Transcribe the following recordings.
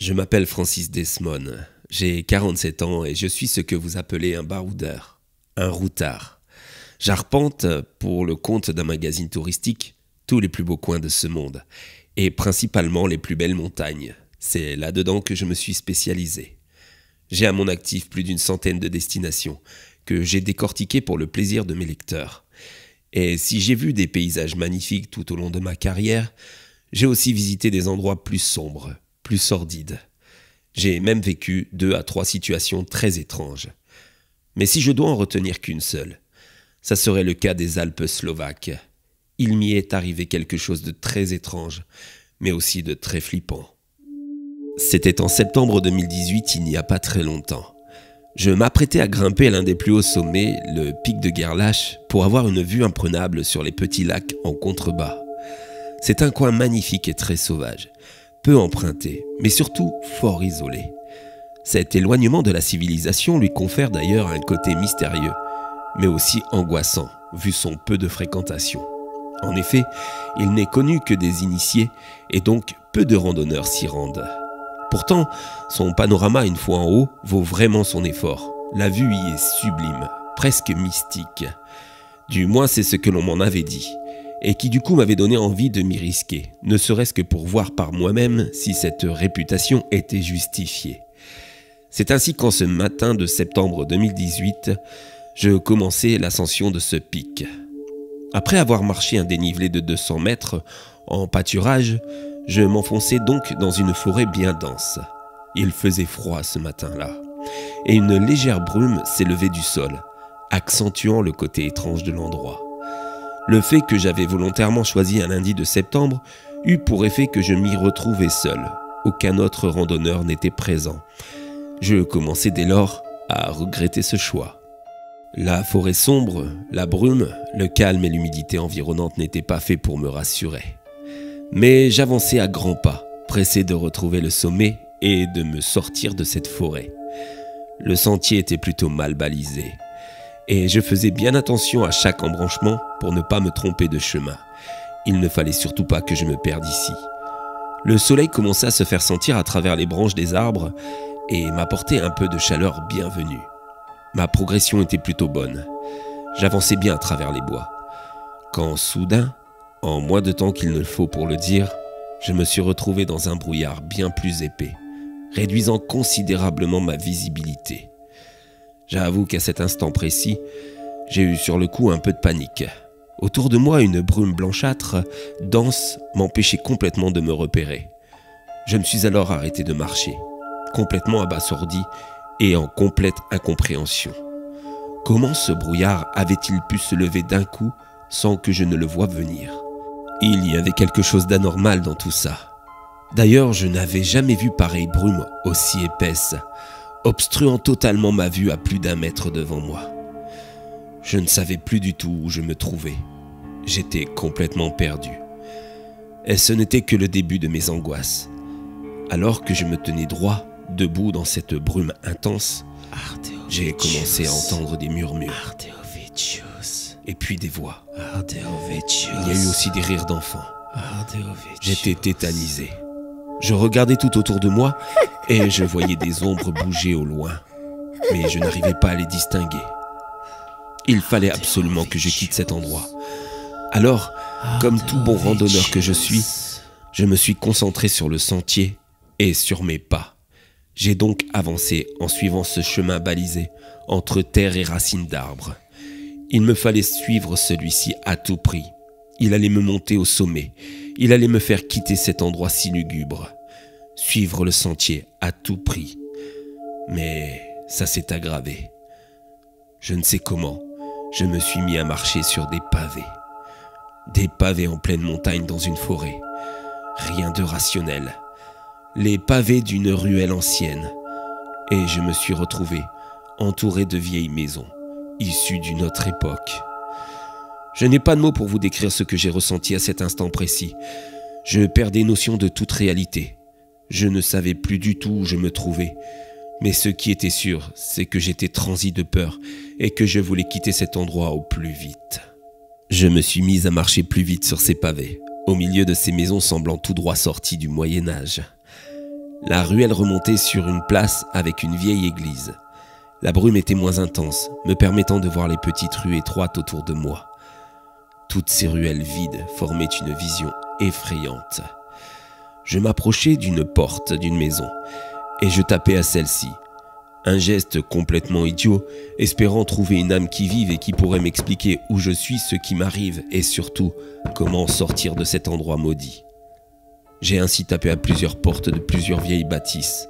Je m'appelle Francis Desmond, j'ai 47 ans et je suis ce que vous appelez un baroudeur, un routard. J'arpente, pour le compte d'un magazine touristique, tous les plus beaux coins de ce monde, et principalement les plus belles montagnes. C'est là-dedans que je me suis spécialisé. J'ai à mon actif plus d'une centaine de destinations que j'ai décortiquées pour le plaisir de mes lecteurs. Et si j'ai vu des paysages magnifiques tout au long de ma carrière, j'ai aussi visité des endroits plus sombres, plus sordides. J'ai même vécu 2 à 3 situations très étranges. Mais si je dois en retenir qu'une seule, ça serait le cas des Alpes slovaques. Il m'y est arrivé quelque chose de très étrange, mais aussi de très flippant. C'était en septembre 2018, il n'y a pas très longtemps. Je m'apprêtais à grimper à l'un des plus hauts sommets, le pic de Gerlach, pour avoir une vue imprenable sur les petits lacs en contrebas. C'est un coin magnifique et très sauvage, peu emprunté, mais surtout fort isolé. Cet éloignement de la civilisation lui confère d'ailleurs un côté mystérieux, mais aussi angoissant, vu son peu de fréquentation. En effet, il n'est connu que des initiés, et donc peu de randonneurs s'y rendent. Pourtant, son panorama une fois en haut vaut vraiment son effort. La vue y est sublime, presque mystique. Du moins c'est ce que l'on m'en avait dit, et qui du coup m'avait donné envie de m'y risquer, ne serait-ce que pour voir par moi-même si cette réputation était justifiée. C'est ainsi qu'en ce matin de septembre 2018, je commençais l'ascension de ce pic. Après avoir marché un dénivelé de 200 mètres en pâturage, je m'enfonçais donc dans une forêt bien dense. Il faisait froid ce matin-là, et une légère brume s'élevait du sol, accentuant le côté étrange de l'endroit. Le fait que j'avais volontairement choisi un lundi de septembre eut pour effet que je m'y retrouvais seul. Aucun autre randonneur n'était présent. Je commençais dès lors à regretter ce choix. La forêt sombre, la brume, le calme et l'humidité environnante n'étaient pas faits pour me rassurer. Mais j'avançais à grands pas, pressé de retrouver le sommet et de me sortir de cette forêt. Le sentier était plutôt mal balisé, et je faisais bien attention à chaque embranchement pour ne pas me tromper de chemin. Il ne fallait surtout pas que je me perde ici. Le soleil commençait à se faire sentir à travers les branches des arbres et m'apportait un peu de chaleur bienvenue. Ma progression était plutôt bonne. J'avançais bien à travers les bois. Quand soudain, en moins de temps qu'il ne le faut pour le dire, je me suis retrouvé dans un brouillard bien plus épais, réduisant considérablement ma visibilité. J'avoue qu'à cet instant précis, j'ai eu sur le coup un peu de panique. Autour de moi, une brume blanchâtre, dense, m'empêchait complètement de me repérer. Je me suis alors arrêté de marcher, complètement abasourdi et en complète incompréhension. Comment ce brouillard avait-il pu se lever d'un coup sans que je ne le voie venir ? Il y avait quelque chose d'anormal dans tout ça. D'ailleurs, je n'avais jamais vu pareille brume aussi épaisse, obstruant totalement ma vue à plus d'1 mètre devant moi. Je ne savais plus du tout où je me trouvais. J'étais complètement perdu. Et ce n'était que le début de mes angoisses. Alors que je me tenais droit, debout dans cette brume intense, j'ai commencé à entendre des murmures. Et puis des voix. Il y a eu aussi des rires d'enfants. J'étais tétanisé. Je regardais tout autour de moi et je voyais des ombres bouger au loin. Mais je n'arrivais pas à les distinguer. Il fallait absolument que je quitte cet endroit. Alors, comme tout bon randonneur que je suis, je me suis concentré sur le sentier et sur mes pas. J'ai donc avancé en suivant ce chemin balisé entre terre et racines d'arbres. Il me fallait suivre celui-ci à tout prix. Il allait me monter au sommet. Il allait me faire quitter cet endroit si lugubre. Suivre le sentier à tout prix. Mais ça s'est aggravé. Je ne sais comment, je me suis mis à marcher sur des pavés. Des pavés en pleine montagne dans une forêt. Rien de rationnel. Les pavés d'une ruelle ancienne. Et je me suis retrouvé entouré de vieilles maisons, issues d'une autre époque. Je n'ai pas de mots pour vous décrire ce que j'ai ressenti à cet instant précis. Je perdais notion de toute réalité. Je ne savais plus du tout où je me trouvais. Mais ce qui était sûr, c'est que j'étais transi de peur et que je voulais quitter cet endroit au plus vite. Je me suis mis à marcher plus vite sur ces pavés, au milieu de ces maisons semblant tout droit sorties du Moyen-Âge. La ruelle remontait sur une place avec une vieille église. La brume était moins intense, me permettant de voir les petites rues étroites autour de moi. Toutes ces ruelles vides formaient une vision effrayante. Je m'approchais d'une porte d'une maison et je tapais à celle-ci. Un geste complètement idiot, espérant trouver une âme qui vive et qui pourrait m'expliquer où je suis, ce qui m'arrive et surtout comment sortir de cet endroit maudit. J'ai ainsi tapé à plusieurs portes de plusieurs vieilles bâtisses,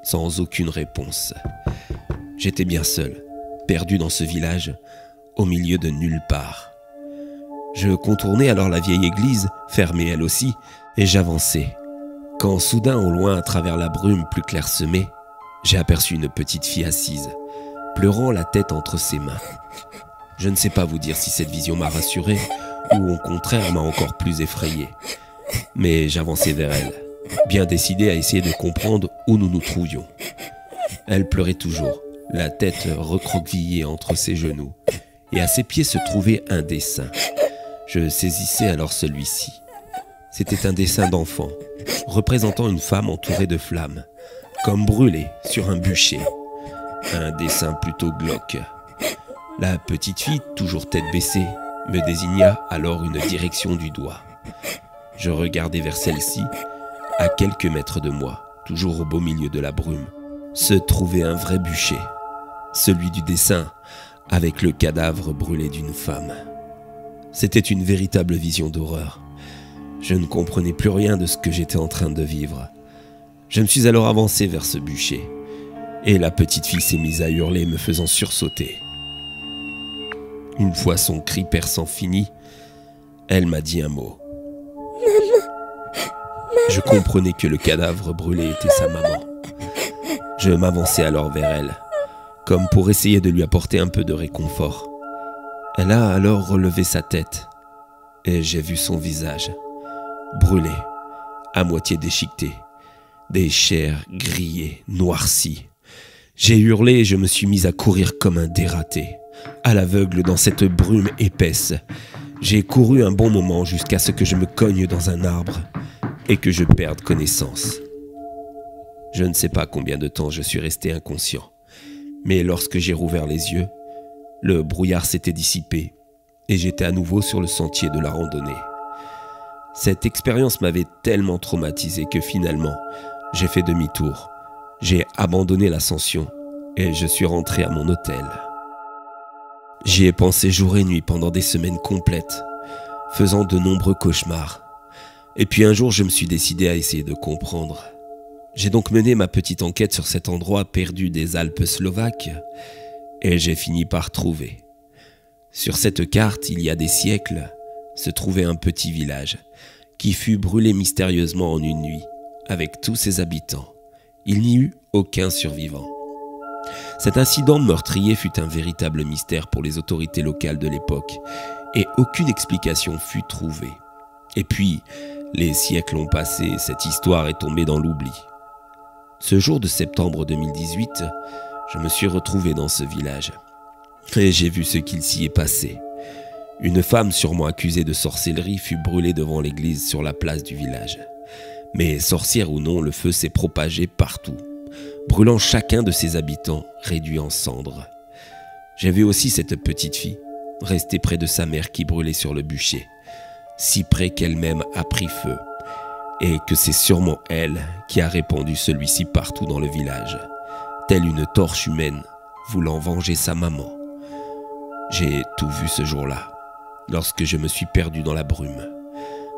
sans aucune réponse. J'étais bien seul, perdu dans ce village, au milieu de nulle part. Je contournais alors la vieille église, fermée elle aussi, et j'avançais. Quand soudain, au loin, à travers la brume plus clairsemée, j'ai aperçu une petite fille assise, pleurant la tête entre ses mains. Je ne sais pas vous dire si cette vision m'a rassuré ou au contraire m'a encore plus effrayé. Mais j'avançais vers elle, bien décidé à essayer de comprendre où nous nous trouvions. Elle pleurait toujours, la tête recroquevillée entre ses genoux, et à ses pieds se trouvait un dessin. Je saisissais alors celui-ci. C'était un dessin d'enfant, représentant une femme entourée de flammes, comme brûlée sur un bûcher. Un dessin plutôt glauque. La petite fille, toujours tête baissée, me désigna alors une direction du doigt. Je regardai vers celle-ci, à quelques mètres de moi, toujours au beau milieu de la brume, se trouvait un vrai bûcher, celui du dessin, avec le cadavre brûlé d'une femme. C'était une véritable vision d'horreur. Je ne comprenais plus rien de ce que j'étais en train de vivre. Je me suis alors avancé vers ce bûcher, et la petite fille s'est mise à hurler, me faisant sursauter. Une fois son cri perçant fini, elle m'a dit un mot. Je comprenais que le cadavre brûlé était sa maman. Je m'avançai alors vers elle, comme pour essayer de lui apporter un peu de réconfort. Elle a alors relevé sa tête, et j'ai vu son visage, brûlé, à moitié déchiqueté, des chairs grillées, noircies. J'ai hurlé et je me suis mis à courir comme un dératé, à l'aveugle dans cette brume épaisse. J'ai couru un bon moment jusqu'à ce que je me cogne dans un arbre et que je perde connaissance. Je ne sais pas combien de temps je suis resté inconscient, mais lorsque j'ai rouvert les yeux, le brouillard s'était dissipé et j'étais à nouveau sur le sentier de la randonnée. Cette expérience m'avait tellement traumatisé que finalement, j'ai fait demi-tour. J'ai abandonné l'ascension et je suis rentré à mon hôtel. J'y ai pensé jour et nuit pendant des semaines complètes, faisant de nombreux cauchemars. Et puis un jour, je me suis décidé à essayer de comprendre. J'ai donc mené ma petite enquête sur cet endroit perdu des Alpes slovaques et j'ai fini par trouver. Sur cette carte, il y a des siècles, se trouvait un petit village qui fut brûlé mystérieusement en une nuit avec tous ses habitants. Il n'y eut aucun survivant. Cet incident meurtrier fut un véritable mystère pour les autorités locales de l'époque et aucune explication fut trouvée. Et puis, les siècles ont passé et cette histoire est tombée dans l'oubli. Ce jour de septembre 2018, je me suis retrouvé dans ce village et j'ai vu ce qu'il s'y est passé. Une femme sûrement accusée de sorcellerie fut brûlée devant l'église sur la place du village. Mais sorcière ou non, le feu s'est propagé partout, brûlant chacun de ses habitants, réduits en cendres. J'ai vu aussi cette petite fille, restée près de sa mère qui brûlait sur le bûcher, si près qu'elle-même a pris feu, et que c'est sûrement elle qui a répandu celui-ci partout dans le village, telle une torche humaine voulant venger sa maman. J'ai tout vu ce jour-là, lorsque je me suis perdu dans la brume.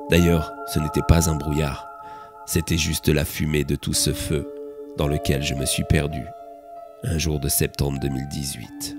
D'ailleurs, ce n'était pas un brouillard, c'était juste la fumée de tout ce feu dans lequel je me suis perdu un jour de septembre 2018.